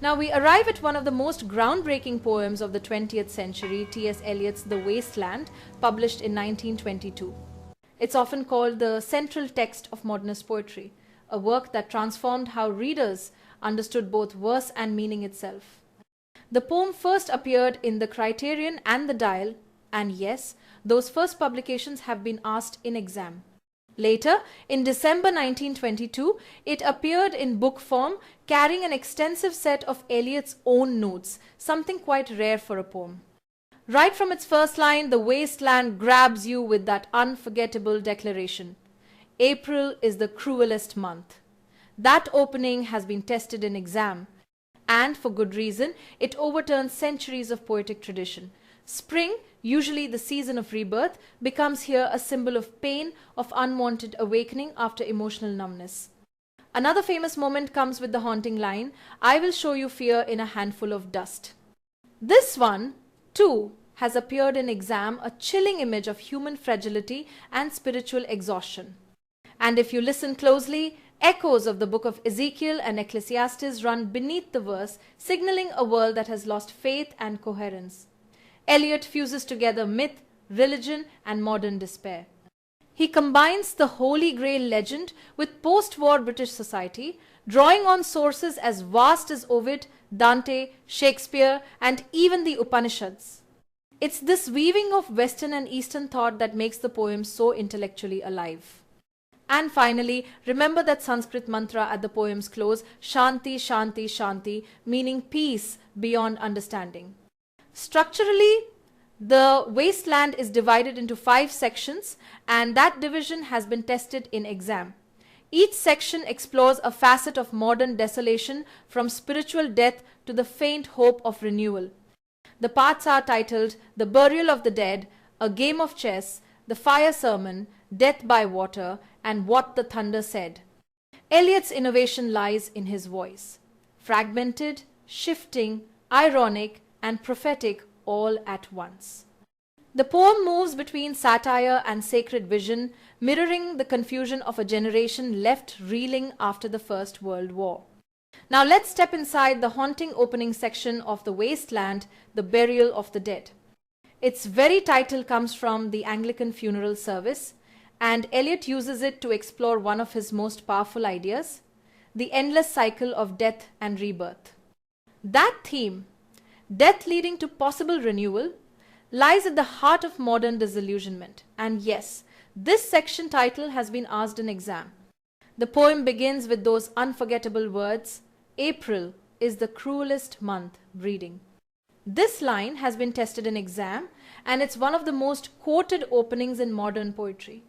Now we arrive at one of the most groundbreaking poems of the 20th century, T.S. Eliot's The Waste Land, published in 1922. It's often called the central text of modernist poetry, a work that transformed how readers understood both verse and meaning itself. The poem first appeared in the Criterion and the Dial, and yes, those first publications have been asked in exam. Later, in December 1922, it appeared in book form, carrying an extensive set of Eliot's own notes, something quite rare for a poem. Right from its first line, The Waste Land grabs you with that unforgettable declaration: April is the cruelest month. That opening has been tested in exam, and for good reason. It overturns centuries of poetic tradition. Spring, usually the season of rebirth, becomes here a symbol of pain, of unwanted awakening after emotional numbness. Another famous moment comes with the haunting line, I will show you fear in a handful of dust. This one, too, has appeared in exam, a chilling image of human fragility and spiritual exhaustion. And if you listen closely, echoes of the book of Ezekiel and Ecclesiastes run beneath the verse, signaling a world that has lost faith and coherence. Eliot fuses together myth, religion, and modern despair. He combines the Holy Grail legend with post-war British society, drawing on sources as vast as Ovid, Dante, Shakespeare, and even the Upanishads. It's this weaving of Western and Eastern thought that makes the poem so intellectually alive. And finally, remember that Sanskrit mantra at the poem's close, Shanti, Shanti, Shanti, meaning peace beyond understanding. Structurally, the Waste Land is divided into 5 sections, and that division has been tested in exam. Each section explores a facet of modern desolation, from spiritual death to the faint hope of renewal. The parts are titled The Burial of the Dead, A Game of Chess, The Fire Sermon, Death by Water, and What the Thunder Said. Eliot's innovation lies in his voice. Fragmented, shifting, ironic, and prophetic all at once. The poem moves between satire and sacred vision, mirroring the confusion of a generation left reeling after the First World War. Now let's step inside the haunting opening section of The Waste Land, The Burial of the Dead. Its very title comes from the Anglican funeral service, and Eliot uses it to explore one of his most powerful ideas, the endless cycle of death and rebirth. That theme, death leading to possible renewal, lies at the heart of modern disillusionment. And yes, this section title has been asked in exam. The poem begins with those unforgettable words, April is the cruelest month breeding. This line has been tested in exam, and it's one of the most quoted openings in modern poetry.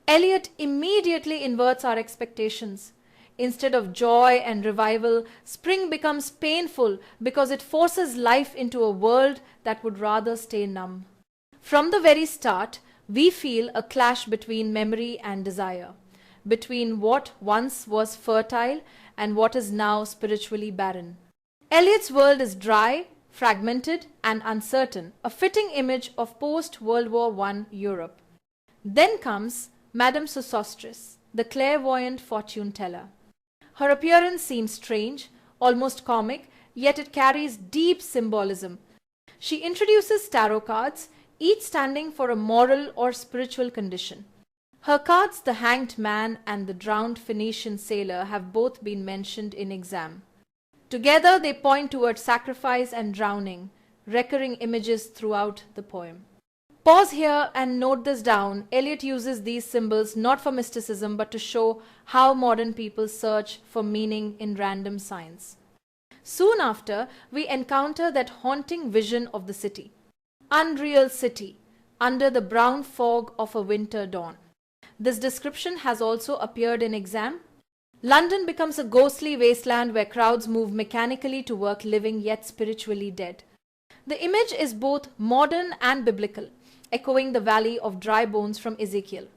Eliot immediately inverts our expectations. Instead of joy and revival, spring becomes painful because it forces life into a world that would rather stay numb. From the very start, we feel a clash between memory and desire, between what once was fertile and what is now spiritually barren. Eliot's world is dry, fragmented, and uncertain, a fitting image of post-World War I Europe. Then comes Madame Sosostris, the clairvoyant fortune teller. Her appearance seems strange, almost comic, yet it carries deep symbolism. She introduces tarot cards, each standing for a moral or spiritual condition. Her cards, the Hanged Man and the Drowned Phoenician Sailor, have both been mentioned in exam. Together they point toward sacrifice and drowning, recurring images throughout the poem. Pause here and note this down. Eliot uses these symbols not for mysticism but to show how modern people search for meaning in random signs. Soon after, we encounter that haunting vision of the city. Unreal city, under the brown fog of a winter dawn. This description has also appeared in exam. London becomes a ghostly wasteland where crowds move mechanically to work, living yet spiritually dead. The image is both modern and biblical, echoing the valley of dry bones from Ezekiel.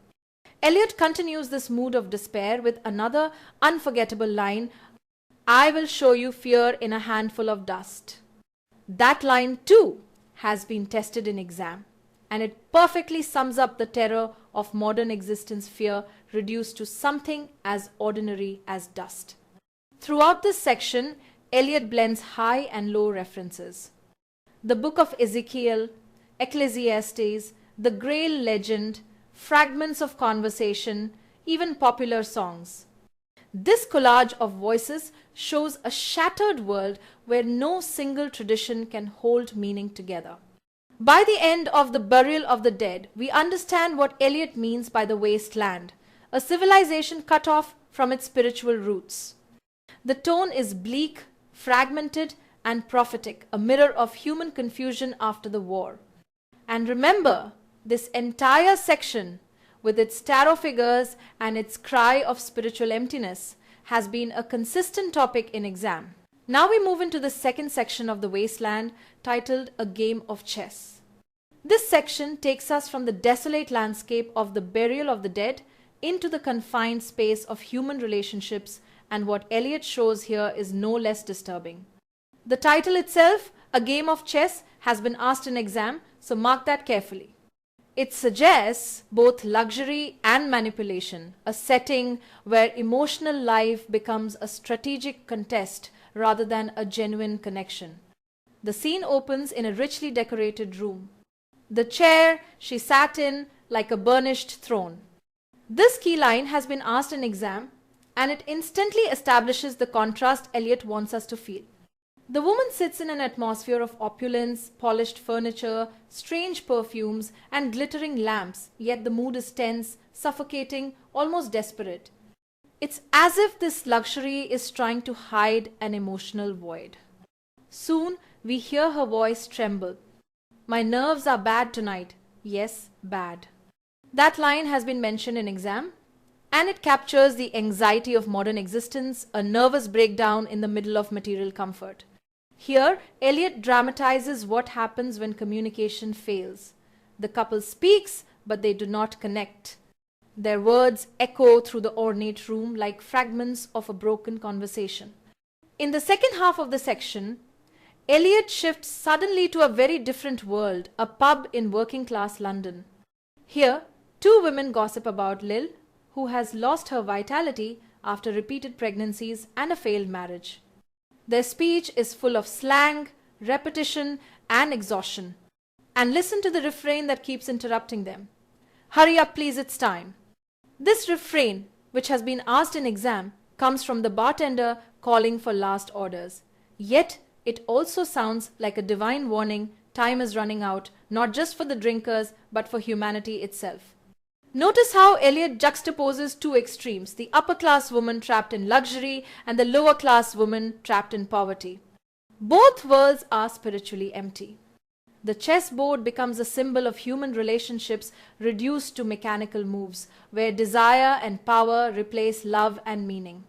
Eliot continues this mood of despair with another unforgettable line, I will show you fear in a handful of dust. That line too has been tested in exam, and it perfectly sums up the terror of modern existence, fear reduced to something as ordinary as dust. Throughout this section, Eliot blends high and low references. The Book of Ezekiel, Ecclesiastes, the Grail legend, fragments of conversation, even popular songs. This collage of voices shows a shattered world where no single tradition can hold meaning together. By the end of The Burial of the Dead, we understand what Eliot means by the wasteland, a civilization cut off from its spiritual roots. The tone is bleak, fragmented, and prophetic, a mirror of human confusion after the war. And remember, this entire section, with its tarot figures and its cry of spiritual emptiness, has been a consistent topic in exam. Now we move into the second section of The Wasteland, titled A Game of Chess. This section takes us from the desolate landscape of the burial of the dead into the confined space of human relationships, and what Eliot shows here is no less disturbing. The title itself, A Game of Chess, has been asked in exam, so mark that carefully. It suggests both luxury and manipulation, a setting where emotional life becomes a strategic contest rather than a genuine connection. The scene opens in a richly decorated room. The chair she sat in like a burnished throne. This key line has been asked in exam, and it instantly establishes the contrast Eliot wants us to feel. The woman sits in an atmosphere of opulence, polished furniture, strange perfumes, and glittering lamps, yet the mood is tense, suffocating, almost desperate. It's as if this luxury is trying to hide an emotional void. Soon, we hear her voice tremble. "My nerves are bad tonight." Yes, bad. That line has been mentioned in exam, and it captures the anxiety of modern existence, a nervous breakdown in the middle of material comfort. Here, Eliot dramatizes what happens when communication fails. The couple speaks, but they do not connect. Their words echo through the ornate room like fragments of a broken conversation. In the second half of the section, Eliot shifts suddenly to a very different world, a pub in working-class London. Here, two women gossip about Lil, who has lost her vitality after repeated pregnancies and a failed marriage. Their speech is full of slang, repetition, and exhaustion. And listen to the refrain that keeps interrupting them. "Hurry up, please, it's time." This refrain, which has been asked in exam, comes from the bartender calling for last orders. Yet, it also sounds like a divine warning: time is running out, not just for the drinkers, but for humanity itself. Notice how Eliot juxtaposes two extremes, the upper-class woman trapped in luxury and the lower-class woman trapped in poverty. Both worlds are spiritually empty. The chessboard becomes a symbol of human relationships reduced to mechanical moves, where desire and power replace love and meaning.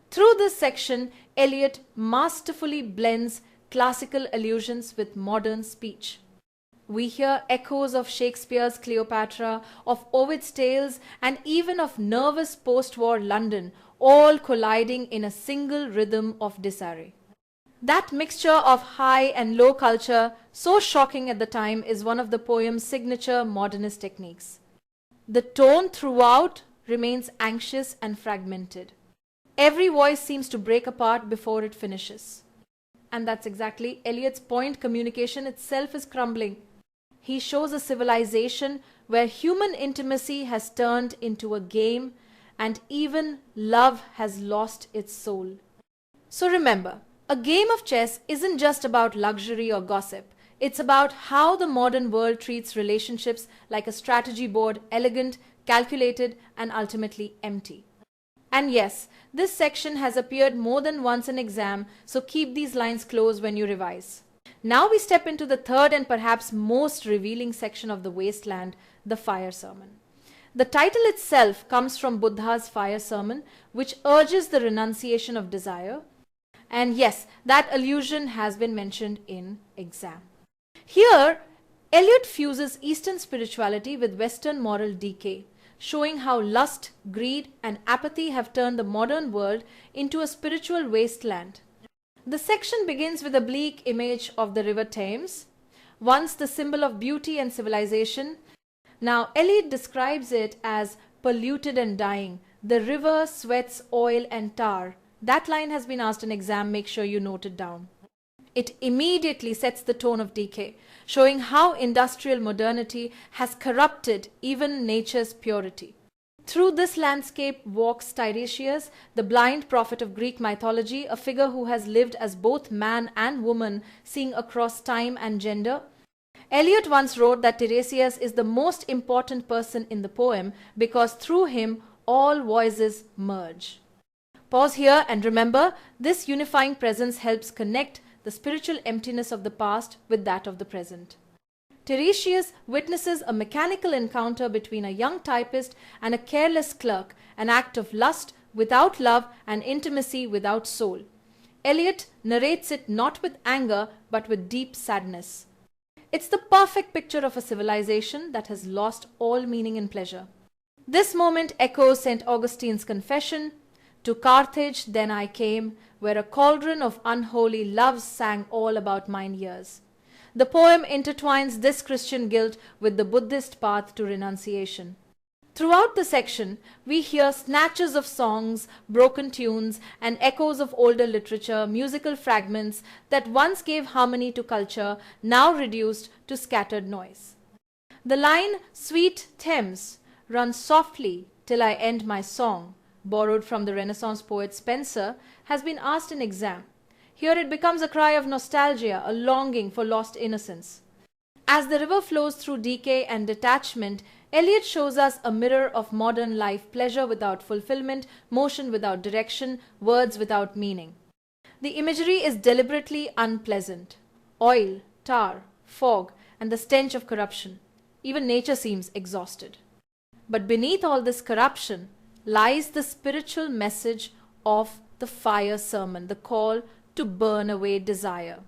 Through this section, Eliot masterfully blends classical allusions with modern speech. We hear echoes of Shakespeare's Cleopatra, of Ovid's tales, and even of nervous post-war London, all colliding in a single rhythm of disarray. That mixture of high and low culture, so shocking at the time, is one of the poem's signature modernist techniques. The tone throughout remains anxious and fragmented. Every voice seems to break apart before it finishes. And that's exactly Eliot's point. Communication itself is crumbling. He shows a civilization where human intimacy has turned into a game, and even love has lost its soul. So remember, a game of chess isn't just about luxury or gossip. It's about how the modern world treats relationships like a strategy board, elegant, calculated, and ultimately empty. And yes, this section has appeared more than once in exam, so keep these lines close when you revise. Now we step into the third and perhaps most revealing section of The Wasteland, the Fire Sermon. The title itself comes from Buddha's Fire Sermon, which urges the renunciation of desire. And yes, that allusion has been mentioned in exam. Here, Eliot fuses Eastern spirituality with Western moral decay, showing how lust, greed, and apathy have turned the modern world into a spiritual wasteland. The section begins with a bleak image of the river Thames, once the symbol of beauty and civilization. Now, Eliot describes it as polluted and dying. The river sweats oil and tar, That line has been asked in exam, make sure you note it down. It immediately sets the tone of decay, showing how industrial modernity has corrupted even nature's purity. Through this landscape walks Tiresias, the blind prophet of Greek mythology, a figure who has lived as both man and woman, seeing across time and gender. Eliot once wrote that Tiresias is the most important person in the poem because through him all voices merge. Pause here and remember, this unifying presence helps connect the spiritual emptiness of the past with that of the present. Tiresias witnesses a mechanical encounter between a young typist and a careless clerk, an act of lust without love and intimacy without soul. Eliot narrates it not with anger but with deep sadness. It's the perfect picture of a civilization that has lost all meaning and pleasure. This moment echoes St. Augustine's confession, "To Carthage then I came, where a cauldron of unholy loves sang all about mine ears." The poem intertwines this Christian guilt with the Buddhist path to renunciation. Throughout the section, we hear snatches of songs, broken tunes, and echoes of older literature, musical fragments that once gave harmony to culture, now reduced to scattered noise. The line, "Sweet Thames, run softly till I end my song," borrowed from the Renaissance poet Spenser, has been asked in exam. Here it becomes a cry of nostalgia, a longing for lost innocence. As the river flows through decay and detachment, Eliot shows us a mirror of modern life, pleasure without fulfillment, motion without direction, words without meaning. The imagery is deliberately unpleasant. Oil, tar, fog, and the stench of corruption. Even nature seems exhausted. But beneath all this corruption lies the spiritual message of the fire sermon, the call to burn away desire.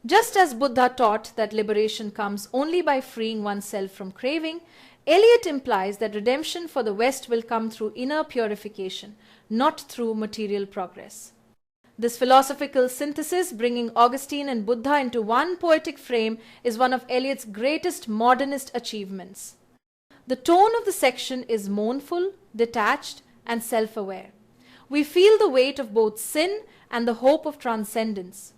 Just as Buddha taught that liberation comes only by freeing oneself from craving, Eliot implies that redemption for the West will come through inner purification, not through material progress. This philosophical synthesis, bringing Augustine and Buddha into one poetic frame, is one of Eliot's greatest modernist achievements. The tone of the section is mournful, detached, and self-aware. We feel the weight of both sin and the hope of transcendence.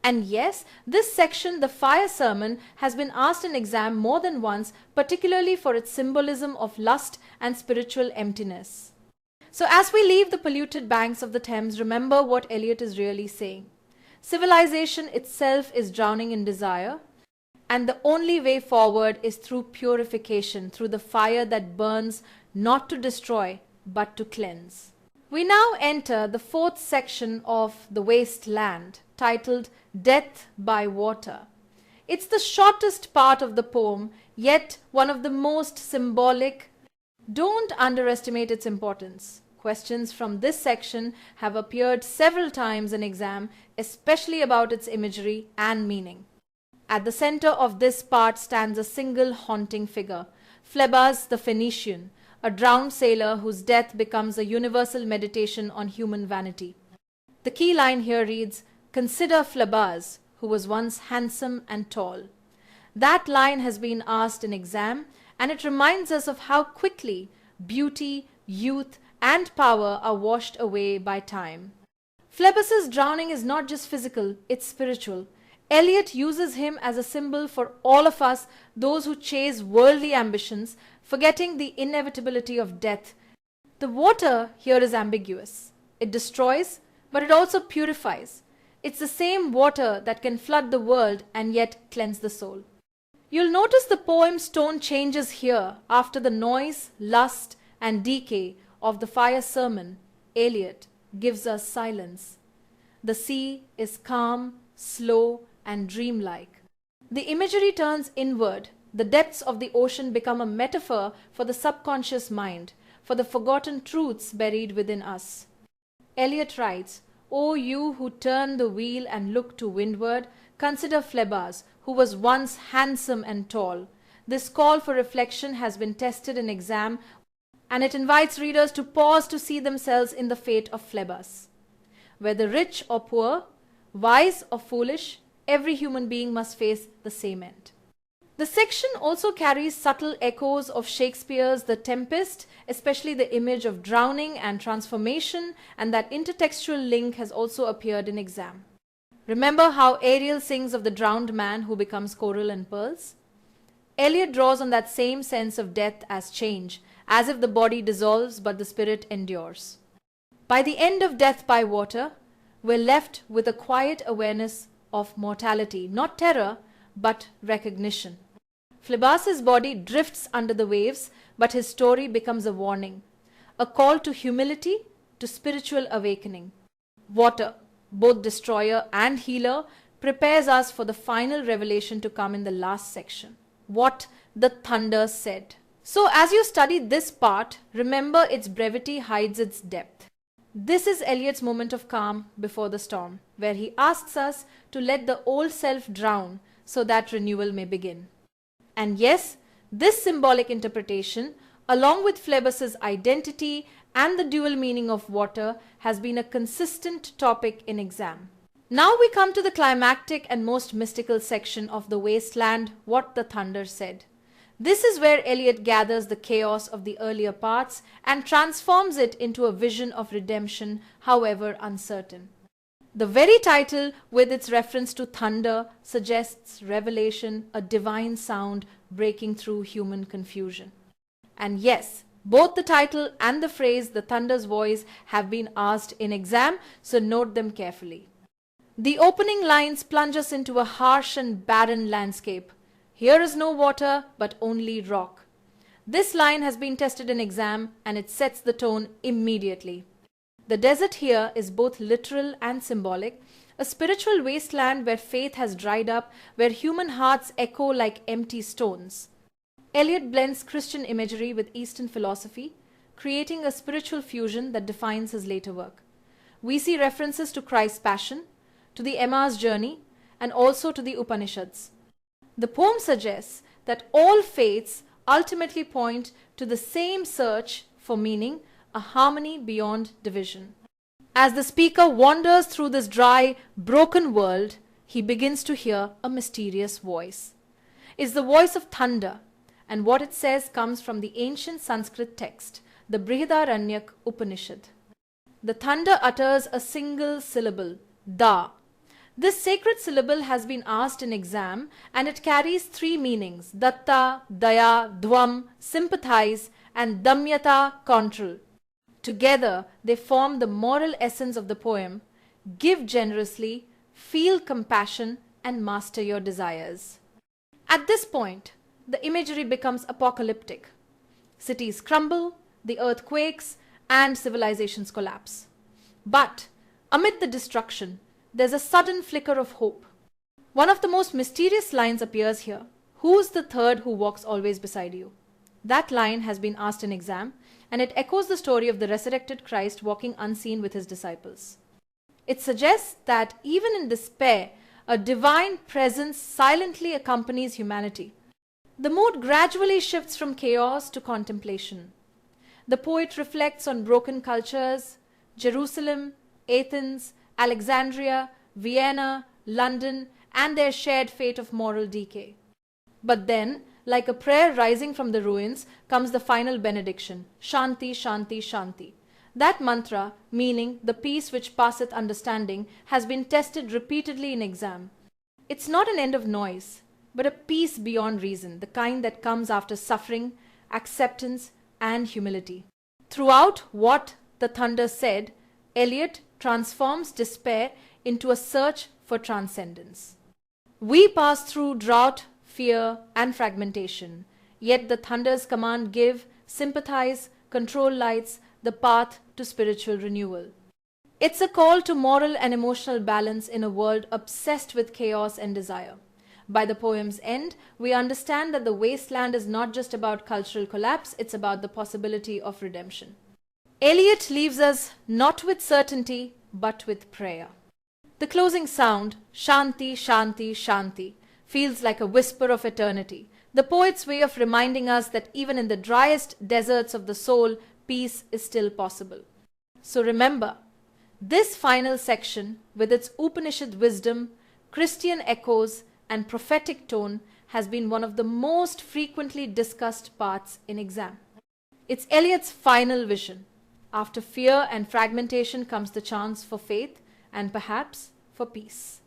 And yes, this section, the fire sermon, has been asked in exam more than once, particularly for its symbolism of lust and spiritual emptiness. So as we leave the polluted banks of the Thames, remember what Eliot is really saying. Civilization itself is drowning in desire, and the only way forward is through purification, through the fire that burns not to destroy, but to cleanse. We now enter the fourth section of The Waste Land, titled Death by Water. It's the shortest part of the poem, yet one of the most symbolic. Don't underestimate its importance. Questions from this section have appeared several times in exam, especially about its imagery and meaning. At the center of this part stands a single haunting figure, Phlebas the Phoenician, a drowned sailor whose death becomes a universal meditation on human vanity. The key line here reads, "Consider Phlebas, who was once handsome and tall." That line has been asked in exam, and it reminds us of how quickly beauty, youth, and power are washed away by time. Phlebas's drowning is not just physical, it's spiritual. Eliot uses him as a symbol for all of us, those who chase worldly ambitions, forgetting the inevitability of death. The water here is ambiguous. It destroys, but it also purifies. It's the same water that can flood the world and yet cleanse the soul. You'll notice the poem's tone changes here after the noise, lust, and decay of the fire sermon. Eliot gives us silence. The sea is calm, slow, and dreamlike. The imagery turns inward. The depths of the ocean become a metaphor for the subconscious mind, for the forgotten truths buried within us. Eliot writes, "O you who turn the wheel and look to windward, consider Phlebas, who was once handsome and tall." This call for reflection has been tested in exam, and it invites readers to pause to see themselves in the fate of Phlebas. Whether rich or poor, wise or foolish, every human being must face the same end. The section also carries subtle echoes of Shakespeare's The Tempest, especially the image of drowning and transformation, and that intertextual link has also appeared in exam. Remember how Ariel sings of the drowned man who becomes coral and pearls? Eliot draws on that same sense of death as change, as if the body dissolves but the spirit endures. By the end of Death by Water, we're left with a quiet awareness of mortality, not terror, but recognition. Phlebas's body drifts under the waves, but his story becomes a warning, a call to humility, to spiritual awakening. Water, both destroyer and healer, prepares us for the final revelation to come in the last section. What the thunder said. So as you study this part, remember its brevity hides its depth. This is Eliot's moment of calm before the storm, where he asks us to let the old self drown so that renewal may begin. And yes, this symbolic interpretation, along with Phlebas's identity and the dual meaning of water, has been a consistent topic in exam. Now we come to the climactic and most mystical section of The Wasteland, What the Thunder Said. This is where Eliot gathers the chaos of the earlier parts and transforms it into a vision of redemption, however uncertain. The very title, with its reference to thunder, suggests revelation, a divine sound breaking through human confusion. And yes, both the title and the phrase, the thunder's voice, have been asked in exam, so note them carefully. The opening lines plunge us into a harsh and barren landscape. Here is no water, but only rock. This line has been tested in exam, and it sets the tone immediately. The desert here is both literal and symbolic, a spiritual wasteland where faith has dried up, where human hearts echo like empty stones. Eliot blends Christian imagery with Eastern philosophy, creating a spiritual fusion that defines his later work. We see references to Christ's passion, to the Emma's journey, and also to the Upanishads. The poem suggests that all faiths ultimately point to the same search for meaning, a harmony beyond division. As the speaker wanders through this dry, broken world, he begins to hear a mysterious voice. It's the voice of thunder, and what it says comes from the ancient Sanskrit text, the Brihadaranyaka Upanishad. The thunder utters a single syllable, da. This sacred syllable has been asked in exam, and it carries three meanings, datta, daya, dvam, sympathize, and damyata, control. Together, they form the moral essence of the poem: give generously, feel compassion, and master your desires. At this point, the imagery becomes apocalyptic. Cities crumble, the earth quakes, and civilizations collapse. But amid the destruction, there's a sudden flicker of hope. One of the most mysterious lines appears here. Who's the third who walks always beside you? That line has been asked in exam, and it echoes the story of the resurrected Christ walking unseen with his disciples. It suggests that even in despair, a divine presence silently accompanies humanity. The mood gradually shifts from chaos to contemplation. The poet reflects on broken cultures, Jerusalem, Athens, Alexandria, Vienna, London, and their shared fate of moral decay. But then, like a prayer rising from the ruins, comes the final benediction, Shanti, Shanti, Shanti. That mantra, meaning the peace which passeth understanding, has been tested repeatedly in exam. It's not an end of noise, but a peace beyond reason, the kind that comes after suffering, acceptance, and humility. Throughout What the Thunder Said, Eliot transforms despair into a search for transcendence. We pass through drought, fear, and fragmentation, yet the thunder's command give, sympathize, control lights the path to spiritual renewal. It's a call to moral and emotional balance in a world obsessed with chaos and desire. By the poem's end, we understand that the wasteland is not just about cultural collapse, it's about the possibility of redemption. Eliot leaves us not with certainty, but with prayer. The closing sound, Shanti, Shanti, Shanti, feels like a whisper of eternity, the poet's way of reminding us that even in the driest deserts of the soul, peace is still possible. So remember, this final section, with its Upanishad wisdom, Christian echoes, and prophetic tone has been one of the most frequently discussed parts in exam. It's Eliot's final vision. After fear and fragmentation comes the chance for faith and perhaps for peace.